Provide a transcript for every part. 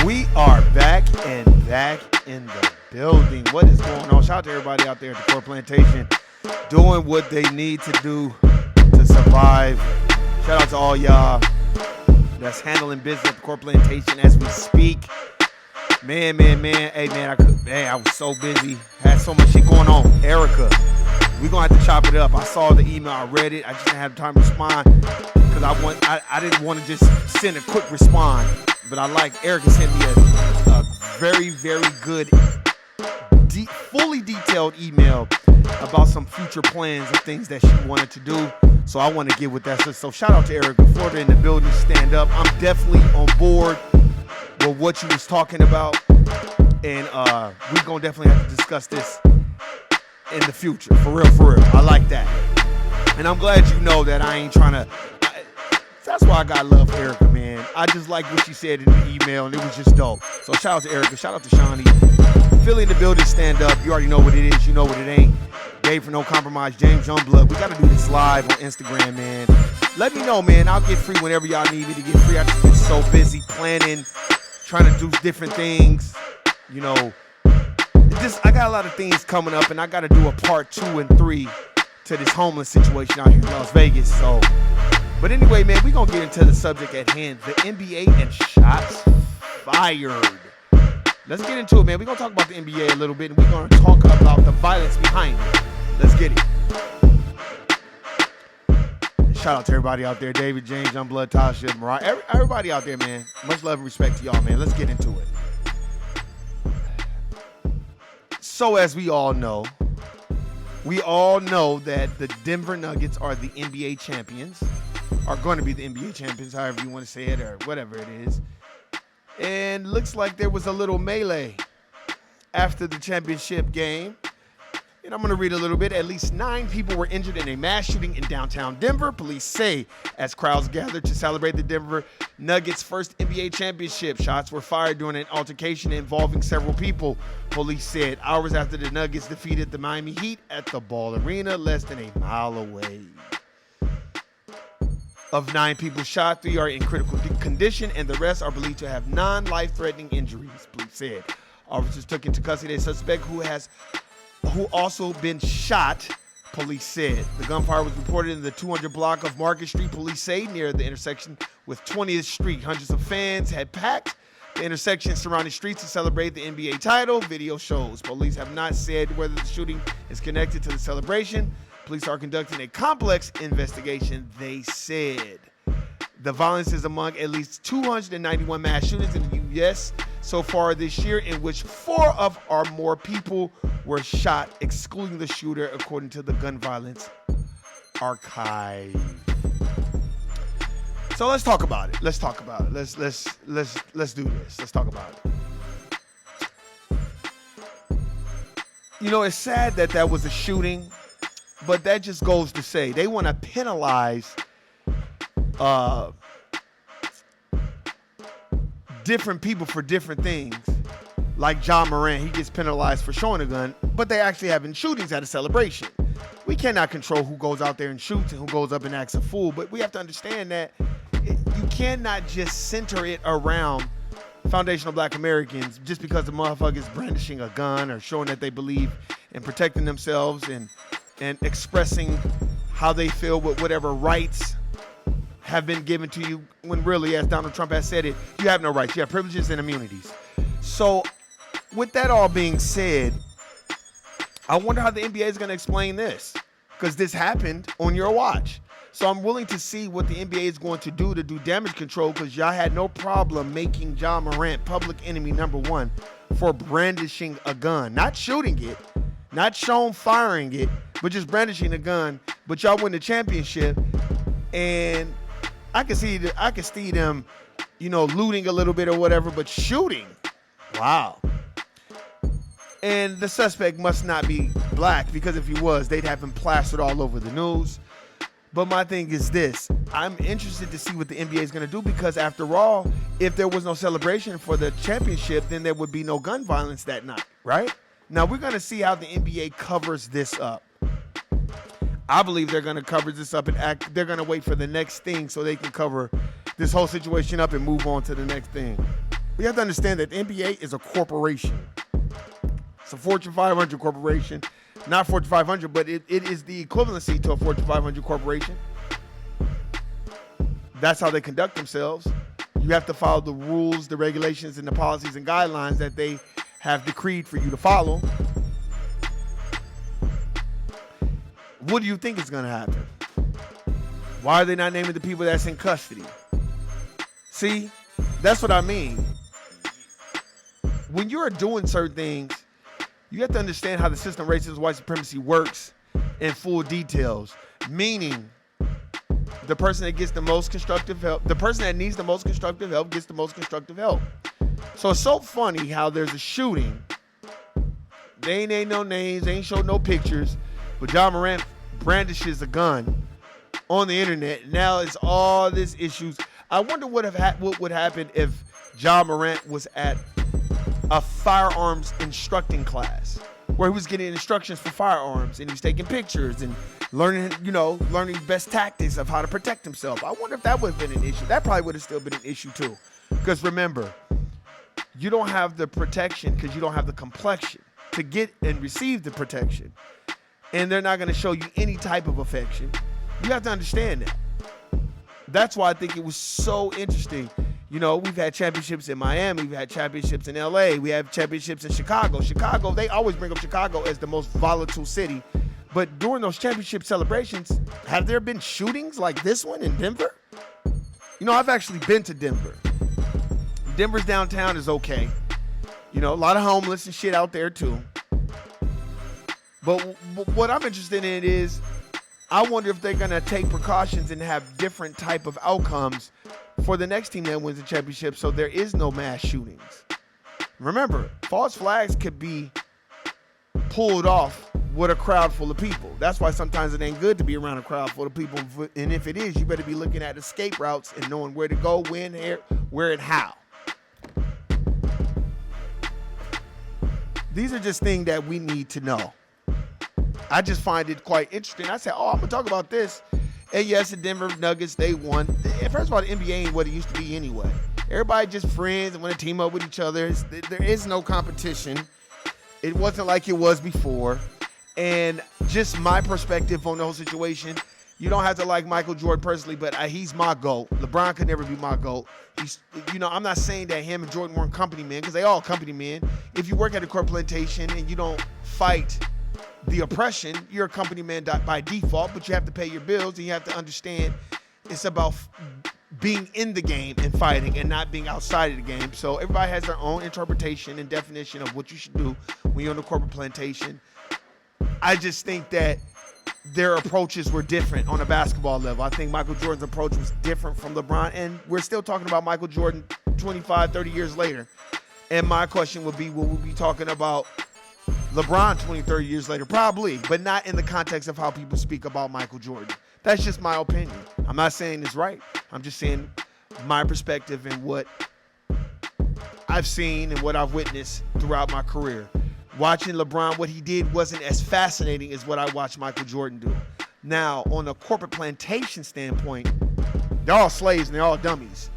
We are back in the building. What is going on? Shout out to everybody out there at the Core Plantation doing what they need to do to survive. Shout out to all y'all that's handling business at the Core Plantation as we speak. Man. Hey, man, I was so busy. Had so much shit going on. Erica, we're going to have to chop it up. I saw the email. I read it. I just didn't have time to respond because I didn't want to just send a quick response. But I like Erica sent me a very, very good, fully detailed email about some future plans and things that she wanted to do. So I want to get with that. So shout out to Erica. Florida in the building. Stand up. I'm definitely on board with what you was talking about. And we're going to definitely have to discuss this in the future. For real. I like that. And I'm glad you know that I ain't trying to... That's why I got love for Erica, man. I just like what she said in the email, and it was just dope. So shout out to Erica. Shout out to Shawnee. Philly in the building, stand up. You already know what it is. You know what it ain't. Dave for No Compromise, James Youngblood. We got to do this live on Instagram, man. Let me know, man. I'll get free whenever y'all need me to get free. I just been so busy planning, trying to do different things. You know, I got a lot of things coming up, and I got to do a part 2 and 3 to this homeless situation out here in Las Vegas. But anyway, man, we're going to get into the subject at hand, the NBA and shots fired. Let's get into it, man. We're going to talk about the NBA a little bit, and we're going to talk about the violence behind it. Let's get it. Shout out to everybody out there, David, James, Youngblood, Tasha, Mariah, everybody out there, man. Much love and respect to y'all, man. Let's get into it. So as we all know that the Denver Nuggets are the NBA champions. Are going to be the NBA champions, however you want to say it, or whatever it is. And looks like there was a little melee after the championship game. And I'm going to read a little bit. At least 9 people were injured in a mass shooting in downtown Denver, police say, as crowds gathered to celebrate the Denver Nuggets' first NBA championship. Shots were fired during an altercation involving several people, police said, hours after the Nuggets defeated the Miami Heat at the Ball Arena less than a mile away. Of 9 people shot, 3 are in critical condition, and the rest are believed to have non-life-threatening injuries, police said. Officers took into custody a suspect who also been shot, police said. The gunfire was reported in the 200 block of Market Street, police say, near the intersection with 20th Street. Hundreds of fans had packed the intersection surrounding streets to celebrate the NBA title. Video shows. Police have not said whether the shooting is connected to the celebration. Police are conducting a complex investigation, they said. The violence is among at least 291 mass shootings in the U.S. so far this year, in which 4 or more people were shot, excluding the shooter, according to the Gun Violence Archive. So let's talk about it. Let's do this. Let's talk about it. You know, it's sad that was a shooting. But that just goes to say they want to penalize different people for different things. Like Ja Morant, he gets penalized for showing a gun, but they actually having shootings at a celebration. We cannot control who goes out there and shoots and who goes up and acts a fool, but we have to understand that you cannot just center it around foundational Black Americans just because the motherfuckers brandishing a gun or showing that they believe in protecting themselves and expressing how they feel with whatever rights have been given to you, when really, as Donald Trump has said it, you have no rights. You have privileges and immunities. So with that all being said, I wonder how the NBA is going to explain this. because this happened on your watch. So I'm willing to see what the NBA is going to do damage control, because y'all had no problem making Ja Morant public enemy number one for brandishing a gun. Not shooting it, not shown firing it, but just brandishing a gun. But y'all win the championship, and I can see them, looting a little bit or whatever, but shooting, wow. And the suspect must not be black, because if he was, they'd have him plastered all over the news. But my thing is this. I'm interested to see what the NBA is going to do, because after all, if there was no celebration for the championship, then there would be no gun violence that night, right? Now, we're going to see how the NBA covers this up. I believe they're going to cover this up and they're going to wait for the next thing so they can cover this whole situation up and move on to the next thing. We have to understand that the NBA is a corporation. It's a Fortune 500 corporation. Not Fortune 500, but it is the equivalency to a Fortune 500 corporation. That's how they conduct themselves. You have to follow the rules, the regulations, and the policies and guidelines that they have decreed for you to follow. What do you think is going to happen? Why are they not naming the people that's in custody? See, that's what I mean. When you're doing certain things, you have to understand how the system of racism, white supremacy works in full details. Meaning, the person that gets the most constructive help, the person that needs the most constructive help gets the most constructive help. So it's so funny how there's a shooting. They ain't no names, they ain't showed no pictures, but Ja Morant brandishes a gun on the internet. Now it's all these issues. I wonder what would happen if Ja Morant was at a firearms instructing class where he was getting instructions for firearms and he was taking pictures and learning best tactics of how to protect himself. I wonder if that would have been an issue. That probably would have still been an issue too. Because remember, you don't have the protection because you don't have the complexion to get and receive the protection. And they're not going to show you any type of affection. You have to understand that. That's why I think it was so interesting. We've had championships in Miami. We've had championships in LA. We have championships in Chicago. Chicago, they always bring up Chicago as the most volatile city. But during those championship celebrations, have there been shootings like this one in Denver? I've actually been to Denver. Denver's downtown is okay. A lot of homeless and shit out there too. But what I'm interested in is, I wonder if they're going to take precautions and have different type of outcomes for the next team that wins the championship, so there is no mass shootings. Remember, false flags could be pulled off with a crowd full of people. That's why sometimes it ain't good to be around a crowd full of people. And if it is, you better be looking at escape routes and knowing where to go, when, where, and how. These are just things that we need to know. I just find it quite interesting. I said, I'm going to talk about this. And yes, the Denver Nuggets, they won. First of all, the NBA ain't what it used to be anyway. Everybody just friends and want to team up with each other. There is no competition. It wasn't like it was before. And just my perspective on the whole situation, you don't have to like Michael Jordan personally, but he's my GOAT. LeBron could never be my GOAT. I'm not saying that him and Jordan weren't company men, because they all company men. If you work at a corporate plantation and you don't fight the oppression, you're a company man by default, but you have to pay your bills, and you have to understand it's about being in the game and fighting and not being outside of the game. So everybody has their own interpretation and definition of what you should do when you're on the corporate plantation. I just think that their approaches were different on a basketball level. I think Michael Jordan's approach was different from LeBron, and we're still talking about Michael Jordan 25, 30 years later. And my question would be, will we be talking about LeBron 20, 30 years later? Probably, but not in the context of how people speak about Michael Jordan. That's just my opinion. I'm not saying it's right. I'm just saying my perspective and what I've seen and what I've witnessed throughout my career. Watching LeBron, what he did wasn't as fascinating as what I watched Michael Jordan do. Now, on a corporate plantation standpoint, they're all slaves and they're all dummies.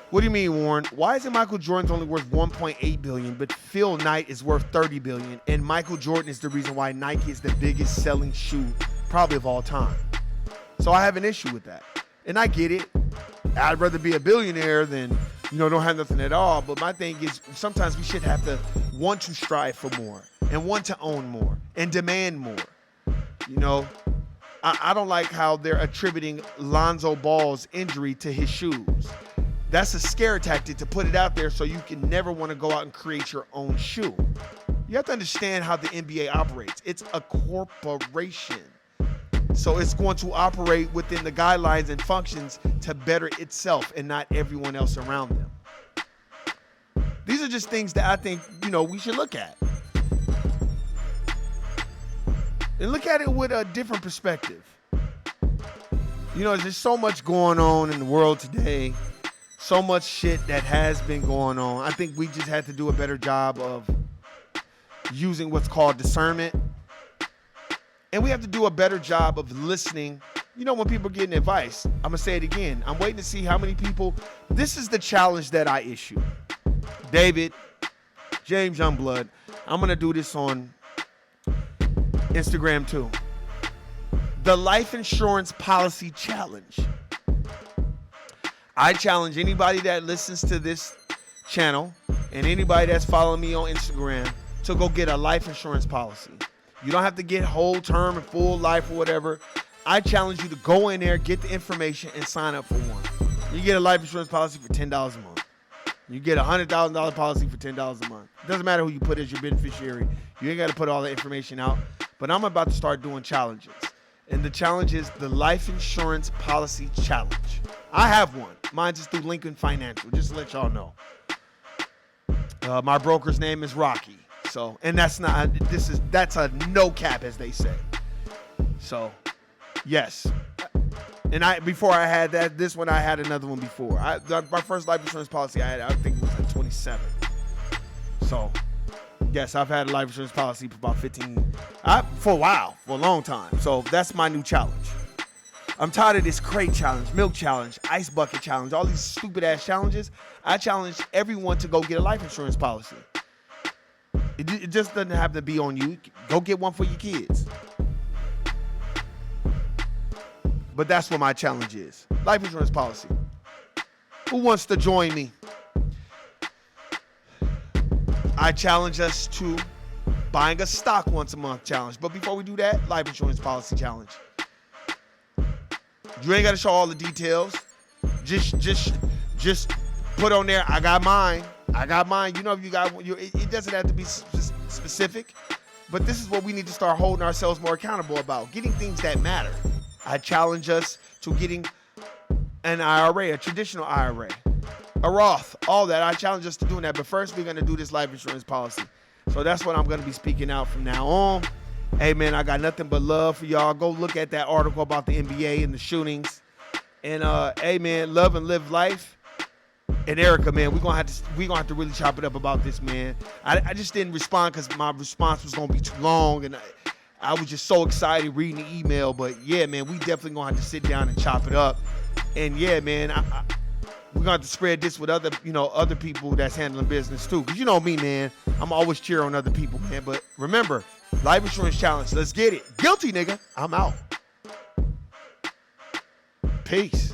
What do you mean, Warren? Why is it Michael Jordan's only worth $1.8 billion, but Phil Knight is worth $30 billion, and Michael Jordan is the reason why Nike is the biggest selling shoe probably of all time? So I have an issue with that. And I get it. I'd rather be a billionaire than, don't have nothing at all. But my thing is, sometimes we should have to want to strive for more and want to own more and demand more. I don't like how they're attributing Lonzo Ball's injury to his shoes. That's a scare tactic to put it out there so you can never want to go out and create your own shoe. You have to understand how the NBA operates. It's a corporation. So it's going to operate within the guidelines and functions to better itself and not everyone else around them. These are just things that I think, we should look at. And look at it with a different perspective. There's so much going on in the world today. So much shit that has been going on. I think we just had to do a better job of using what's called discernment. And we have to do a better job of listening. When people are getting advice, I'm going to say it again. I'm waiting to see how many people. This is the challenge that I issue. David, James Youngblood, I'm going to do this on Instagram too. The Life Insurance Policy Challenge. I challenge anybody that listens to this channel and anybody that's following me on Instagram to go get a life insurance policy. You don't have to get whole term and full life or whatever. I challenge you to go in there, get the information, and sign up for one. You get a life insurance policy for $10 a month. You get a $100,000 policy for $10 a month. It doesn't matter who you put as your beneficiary. You ain't got to put all the information out. But I'm about to start doing challenges. And the challenge is the Life Insurance Policy Challenge. I have one. Mine's just through Lincoln Financial, just to let y'all know. My broker's name is Rocky. So, and that's a no cap, as they say. So, yes. And before I had this one, I had another one before. My first life insurance policy I think it was at 27. So, yes, I've had a life insurance policy for about 15, for a while, for a long time. So that's my new challenge. I'm tired of this crate challenge, milk challenge, ice bucket challenge, all these stupid ass challenges. I challenge everyone to go get a life insurance policy. It just doesn't have to be on you. Go get one for your kids. But that's what my challenge is. Life insurance policy. Who wants to join me? I challenge us to buying a stock once a month challenge. But before we do that, life insurance policy challenge. You ain't got to show all the details. Just put on there, I got mine. I got mine. If you got it doesn't have to be specific. But this is what we need to start holding ourselves more accountable about. Getting things that matter. I challenge us to getting an IRA, a traditional IRA, a Roth, all that. I challenge us to doing that. But first, we're going to do this life insurance policy. So that's what I'm going to be speaking out from now on. Hey, man, I got nothing but love for y'all. Go look at that article about the NBA and the shootings. And, hey, man, love and live life. And Erica, man, we're gonna have to really chop it up about this, man. I just didn't respond because my response was gonna be too long, and I was just so excited reading the email. But yeah, man, we definitely gonna have to sit down and chop it up. And yeah, man, we're gonna have to spread this with other people that's handling business too. Cause you know me, man, I'm always cheer on other people, man. But remember, life insurance challenge. Let's get it. Guilty, nigga. I'm out. Peace.